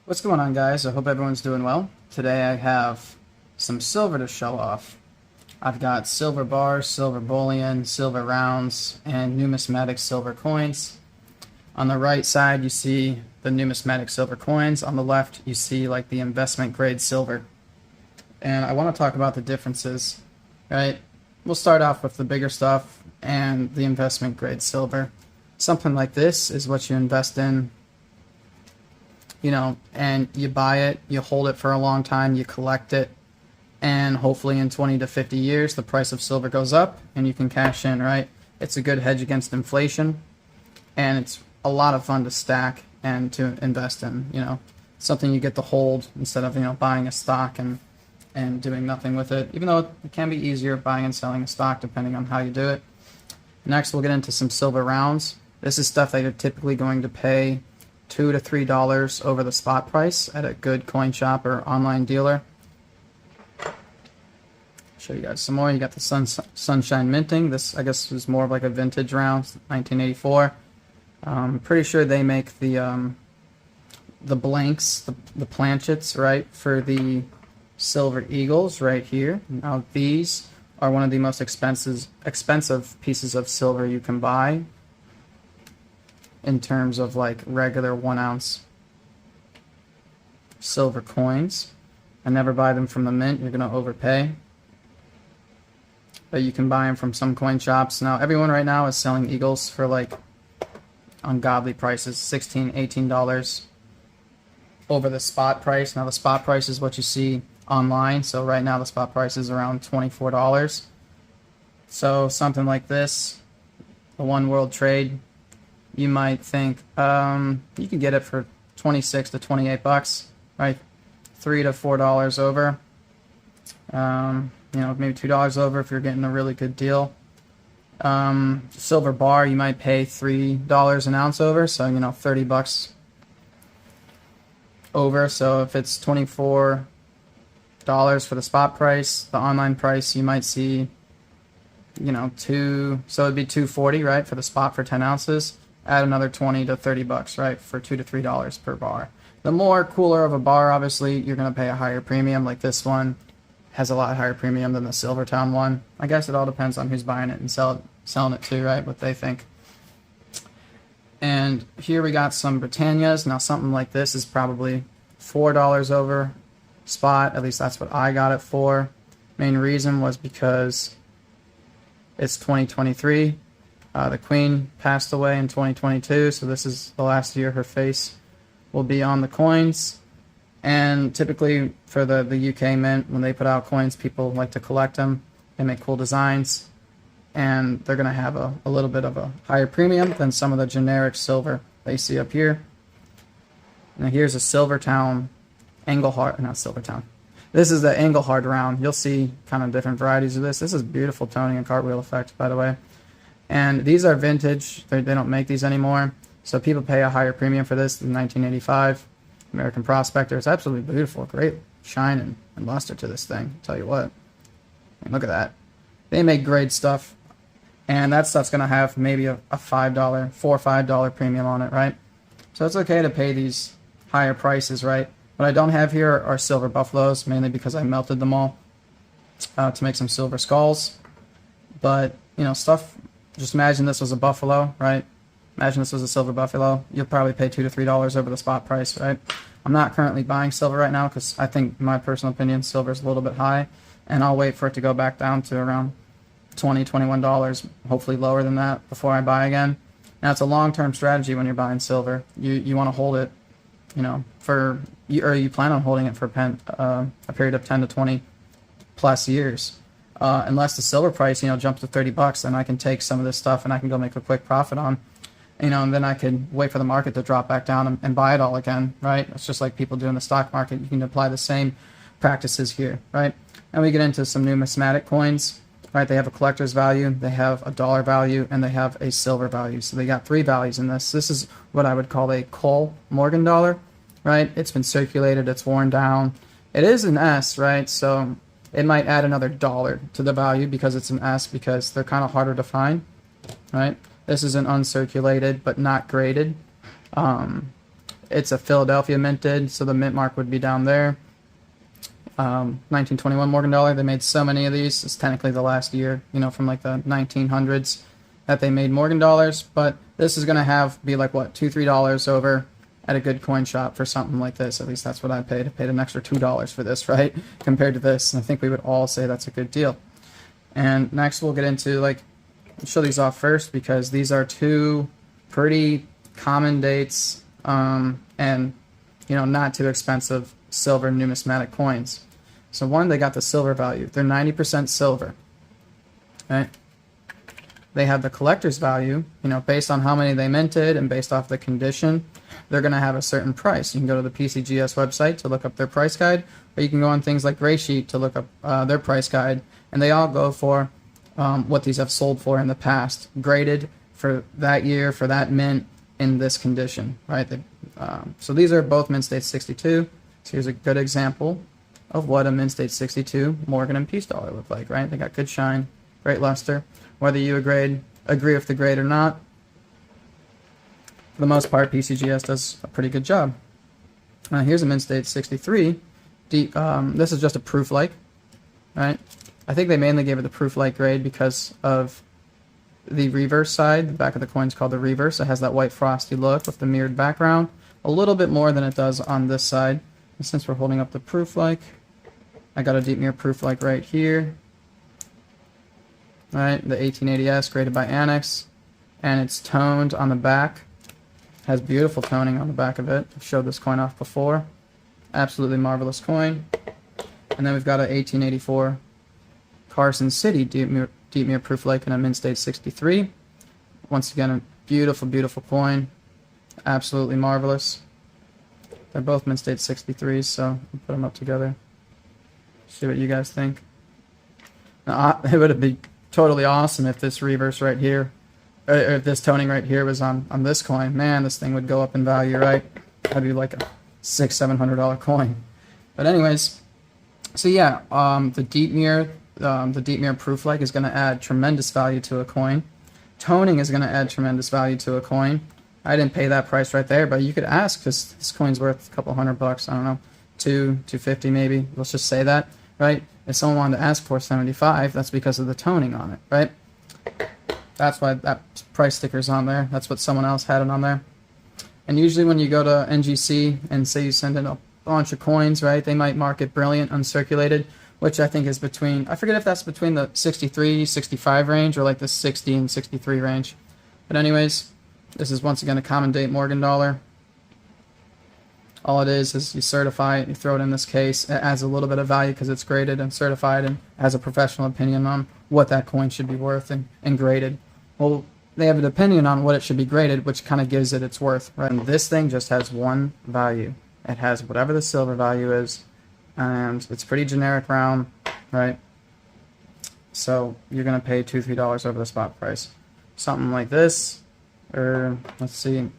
What's going on, guys? I hope everyone's doing well. Today I have some silver to show off. I've got silver bars, silver bullion, silver rounds, and numismatic silver coins. On the right side you see the numismatic silver coins. On the left you see like the investment grade silver. And I want to talk about the differences, right? We'll start off with the bigger stuff and the investment grade silver. Something like this is what you invest in, and you buy it, you hold it for a long time, you collect it, and hopefully in 20 to 50 years the price of silver goes up and you can cash in, right? It's a good hedge against inflation, and it's a lot of fun to stack and to invest in, something you get to hold instead of, buying a stock and doing nothing with it, even though it can be easier buying and selling a stock depending on how you do it. Next, we'll get into some silver rounds. This is stuff that you're typically going to pay $2 to $3 over the spot price at a good coin shop or online dealer. Show you guys some more. You got the Sunshine Minting. This, I guess, is more of like a vintage round, 1984. I'm pretty sure they make the blanks, the planchets, right, for the silver eagles right here. Now these are one of the most expensive pieces of silver you can buy in terms of like regular 1 ounce silver coins. I never buy them from the mint, you're gonna overpay, but you can buy them from some coin shops. Now everyone right now is selling eagles for like ungodly prices, $16, $18 over the spot price. Now the spot price is what you see online, so right now the spot price is around $24. So something like this, the one world trade, you might think you can get it for 26 to 28 bucks, right? $3 to $4 over, maybe $2 over if you're getting a really good deal. Silver bar, you might pay $3 an ounce over, so 30 bucks over. So if it's $24 for the spot price, the online price you might see, so it'd be $2.40, right, for the spot for 10 ounces. Add another 20 to 30 bucks, right, for $2 to $3 per bar. The more cooler of a bar, obviously, you're going to pay a higher premium. Like this one has a lot higher premium than the Silvertown one. I guess it all depends on who's buying it and selling it to, right, what they think. And here we got some Britannias. Now something like this is probably $4 over spot. At least that's what I got it for. Main reason was because it's 2023. The Queen passed away in 2022, so this is the last year her face will be on the coins. And typically for the UK Mint, when they put out coins, people like to collect them. They make cool designs, and they're going to have a little bit of a higher premium than some of the generic silver that you see up here. Now here's a Silvertown Engelhard, not Silvertown. This is the Engelhard round. You'll see kind of different varieties of this. This is beautiful toning and cartwheel effect, by the way. And these are vintage. They don't make these anymore. So people pay a higher premium for this than 1985. American Prospector. It's absolutely beautiful. Great shine and luster to this thing. I'll tell you what. I mean, look at that. They make great stuff. And that stuff's going to have maybe a $4 or $5 premium on it, right? So it's okay to pay these higher prices, right? What I don't have here are silver buffaloes, mainly because I melted them all to make some silver skulls. But, stuff... Just imagine this was a buffalo, right? Imagine this was a silver buffalo. You'll probably pay $2 to $3 over the spot price, right? I'm not currently buying silver right now because I think, in my personal opinion, silver is a little bit high, and I'll wait for it to go back down to around $20, $21, hopefully lower than that before I buy again. Now, it's a long-term strategy when you're buying silver. You want to hold it, or you plan on holding it for a period of 10 to 20 plus years. Unless the silver price, jumps to 30 bucks, then I can take some of this stuff and I can go make a quick profit on, and then I can wait for the market to drop back down and buy it all again, right? It's just like people do in the stock market. You can apply the same practices here, right? And we get into some numismatic coins, right? They have a collector's value, they have a dollar value, and they have a silver value. So they got 3 values in this. This is what I would call a Cole Morgan dollar, right? It's been circulated, it's worn down. It is an S, right? So it might add another $1 to the value because it's an S, because they're kind of harder to find, right? This is an uncirculated but not graded. it's a Philadelphia minted, so the mint mark would be down there. 1921 Morgan dollar. They made so many of these. It's technically the last year, you know, from like the 1900s that they made Morgan dollars. But this is going to be like, what, $2-3 over at a good coin shop for something like this. At least that's what I paid. I paid an extra $2 for this, right? Compared to this. And I think we would all say that's a good deal. And next we'll get into, like, I'll show these off first because these are two pretty common dates and, you know, not too expensive silver numismatic coins. So one, they got the silver value. They're 90% silver, right? They have the collector's value, you know, based on how many they minted and based off the condition, they're going to have a certain price. You can go to the PCGS website to look up their price guide, or you can go on things like Graysheet to look up their price guide, and they all go for what these have sold for in the past, graded for that year, for that mint, in this condition, right? So these are both mint state 62. So here's a good example of what a mint state 62 Morgan and Peace dollar look like, right? They got good shine, great luster. Whether you agree with the grade or not, for the most part, PCGS does a pretty good job. Here's a mint state 63. This is just a proof-like, right? I think they mainly gave it the proof-like grade because of the reverse side. The back of the coin's called the reverse. It has that white frosty look with the mirrored background. A little bit more than it does on this side. And since we're holding up the proof-like, I got a deep mirror proof-like right here. Right, the 1880S graded by Annex, and it's toned on the back. Has beautiful toning on the back of it. I've showed this coin off before. Absolutely marvelous coin. And then we've got a 1884 Carson City deep mirror proof-like in a mint state 63. Once again, a beautiful, beautiful coin. Absolutely marvelous. They're both mint state 63s, so we'll put them up together. See what you guys think. Now, it would be totally awesome if this reverse right here, or if this toning right here was on this coin. Man, this thing would go up in value, right? That'd be like a $600-700 coin. But anyways, so yeah, the deep mirror proof-like is going to add tremendous value to a coin. Toning is going to add tremendous value to a coin. I didn't pay that price right there, but you could ask because this coin's worth a couple $100. I don't know, $250 maybe. Let's just say that, right? If someone wanted to ask for $75, that's because of the toning on it, right? That's why that price sticker's on there. That's what someone else had it on there. And usually when you go to NGC and say you send in a bunch of coins, right, they might mark it brilliant uncirculated, which I think is between, I forget if that's between the 63, 65 range or like the 60 and 63 range. But anyways, this is once again a common date Morgan dollar. All it is you certify it, you throw it in this case. It adds a little bit of value because it's graded and certified and has a professional opinion on what that coin should be worth and graded. Well, they have an opinion on what it should be graded, which kind of gives it its worth, right? And this thing just has one value. It has whatever the silver value is, and it's pretty generic round, right? So you're going to pay $2-3 over the spot price. Something like this, or let's see.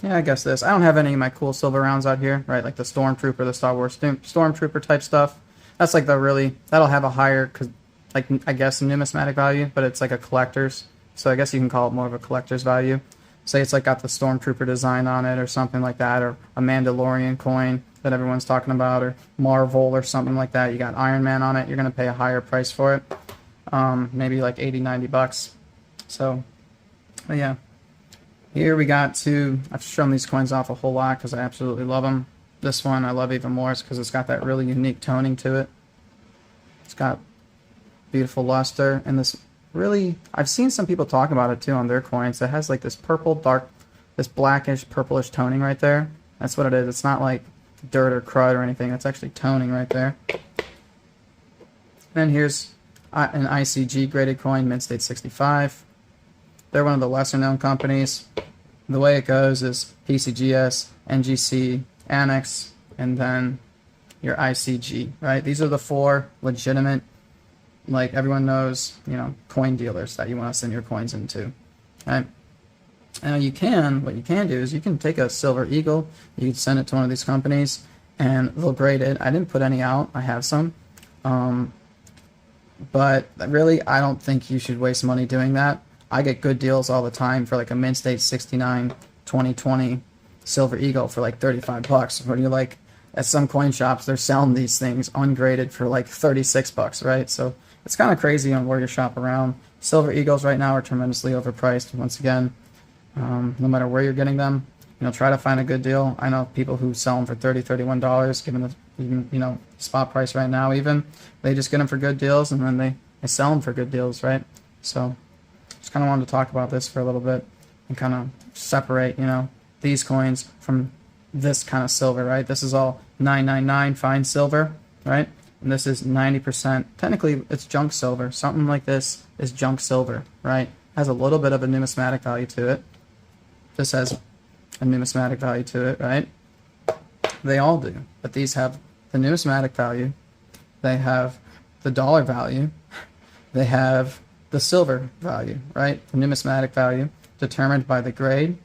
Yeah, I guess this. I don't have any of my cool silver rounds out here, right? Like the Stormtrooper, the Star Wars Stormtrooper type stuff. That's like that'll have a higher, like, I guess, numismatic value, but it's like a collector's. So I guess you can call it more of a collector's value. Say it's like got the Stormtrooper design on it or something like that, or a Mandalorian coin that everyone's talking about, or Marvel or something like that. You got Iron Man on it. You're going to pay a higher price for it. Maybe like $80-90. So, but yeah. Here we got I've shown these coins off a whole lot because I absolutely love them. This one I love even more because it's got that really unique toning to it. It's got beautiful luster, and this really, I've seen some people talk about it too on their coins. It has like this this blackish, purplish toning right there. That's what it is. It's not like dirt or crud or anything. It's actually toning right there. And here's an ICG graded coin, mint state 65. They're one of the lesser known companies. The way it goes is PCGS, NGC, Annex, and then your ICG, right? These are the four legitimate, like everyone knows, you know, coin dealers that you want to send your coins into, right? And what you can do is you can take a Silver Eagle, you can send it to one of these companies, and they'll grade it. I didn't put any out. I have some. But really, I don't think you should waste money doing that. I get good deals all the time for like a mint state 69 2020 silver eagle for like 35 bucks. When you're like, at some coin shops, they're selling these things ungraded for like 36 bucks, right? So it's kind of crazy on where you shop around. Silver eagles right now are tremendously overpriced. Once again, no matter where you're getting them, try to find a good deal. I know people who sell them for $30, $31, given the spot price right now. Even they just get them for good deals, and then they sell them for good deals, right? So just kind of wanted to talk about this for a little bit and kind of separate, these coins from this kind of silver, right? This is all 999 fine silver, right? And this is 90%. Technically, it's junk silver. Something like this is junk silver, right? Has a little bit of a numismatic value to it. This has a numismatic value to it, right? They all do. But these have the numismatic value. They have the dollar value. They have the silver value, right? The numismatic value determined by the grade,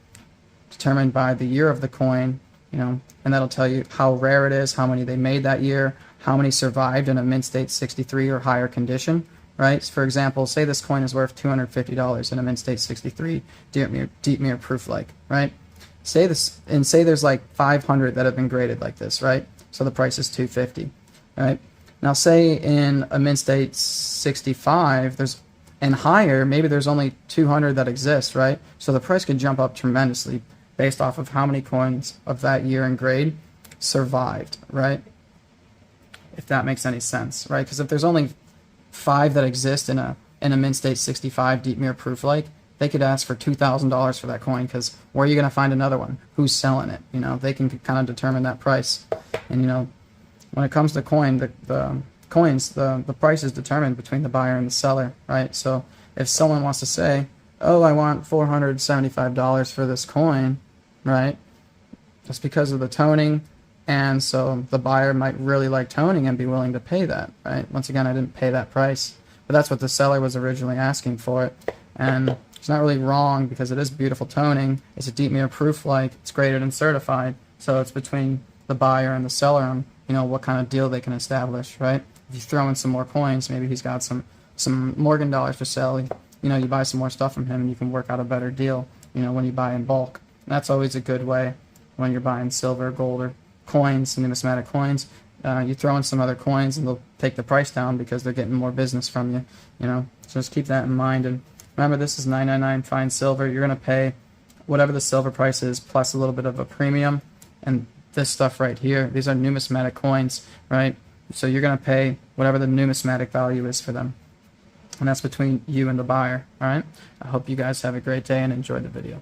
determined by the year of the coin, and that'll tell you how rare it is, how many they made that year, how many survived in a mint state 63 or higher condition, right? So for example, say this coin is worth $250 in a mint state 63 deep mirror proof like, right? Say there's like 500 that have been graded like this, right? So the price is $250, right? Now say in a mint state 65 and higher, maybe there's only 200 that exist, right? So the price could jump up tremendously based off of how many coins of that year and grade survived, right? If that makes any sense, right? Because if there's only 5 that exist in a mint state 65 deep mirror proof like, they could ask for $2,000 for that coin, because where are you going to find another one? Who's selling it? They can kind of determine that price. And when it comes to the coins, the price is determined between the buyer and the seller, right? So if someone wants to say, oh, I want $475 for this coin, right? Just because of the toning, and so the buyer might really like toning and be willing to pay that, right? Once again, I didn't pay that price, but that's what the seller was originally asking for it. And it's not really wrong, because it is beautiful toning. It's a deep mirror proof like, it's graded and certified. So it's between the buyer and the seller on, what kind of deal they can establish, right? If you throw in some more coins, maybe he's got some Morgan dollars for sale. You buy some more stuff from him, and you can work out a better deal, when you buy in bulk. And that's always a good way when you're buying silver, gold, or coins, numismatic coins. You throw in some other coins, and they'll take the price down because they're getting more business from you, So just keep that in mind. And remember, this is 999 fine silver. You're going to pay whatever the silver price is plus a little bit of a premium. And this stuff right here, these are numismatic coins, right? So you're going to pay whatever the numismatic value is for them. And that's between you and the buyer, all right? I hope you guys have a great day and enjoy the video.